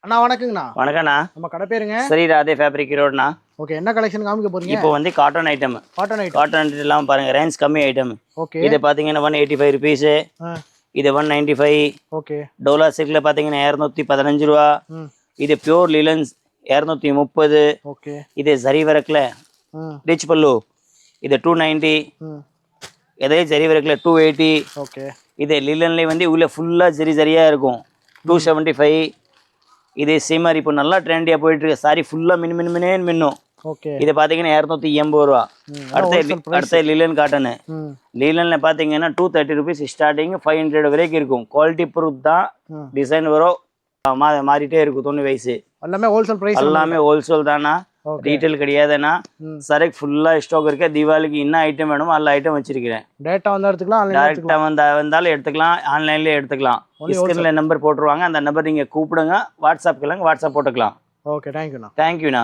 அண்ணா வணக்கங்கண்ணா. வணக்கண்ணா. நம்ம கடை பேருங்க? ஸ்ரீ ராதே ஃபேப்ரிக் ரோட்ண்ணா. ஓகே, என்ன கலெக்ஷன் காமிக்க போறீங்க? இப்போ வந்து காட்டன் ஐட்டம். காட்டன் எல்லாம் பாருங்க, ரேஞ்ச் கம்மி ஐட்டம். ஓகே. இது பாத்தீங்கன்னா 185 rupees. இது 195. ஓகே. டோலா சில்க்ல பாத்தீங்கன்னா 215 ரூபா. இது பியூர் லிலன்ஸ் 230. ஓகே. இது ஜரி வர்க்ல ரிச் பல்லு இது 290. இதே ஜரி வர்க்ல 280. ஓகே. இது லிலன்ல வந்து உள்ள ஃபுல்லா ஜரியா இருக்கும் 275. இது சீமாரி இப்போ நல்லா ட்ரெண்டியா போயிட்டு இருக்கு. சாரி ஃபுல்லா மின்னும். ஓகே. இது பாத்தீங்கன்னா 280 ரூபா. அடுத்த லிலன் காட்டன். லிலன்ல பாத்தீங்கன்னா 230 rupees ஸ்டார்டிங் 500 வரைக்கும் இருக்கும். குவாலிட்டி ப்ரூஃப் தான். டிசைன் வரும் மாறிட்டே இருக்கும். 90 வயசு எல்லாமே ஹோல்சேல் பிரைஸ். எல்லாமே ஹோல்சேல் தானா, ரீட்டைல் கிடையாதுண்ணா. சரக்கு ஃபுல்லா ஸ்டாக் இருக்கு. தீபாவளிக்கு என்ன ஐட்டம் வேணுமோ எல்லா ஐட்டம் வச்சிருக்கிறேன். டேட்டா வந்தா எடுத்துக்கலாம், டைரக்டா வந்தாலும் எடுத்துக்கலாம், ஆன்லைன்லயே எடுத்துக்கலாம். ஸ்கிரீன்ல நம்பர் போட்டுருவாங்க, அந்த நம்பர் நீங்க கூப்பிடுங்க, வாட்ஸ்அப் போட்டுக்கலாம். ஓகே, தேங்க்யூண்ணா. தேங்க்யூண்ணா.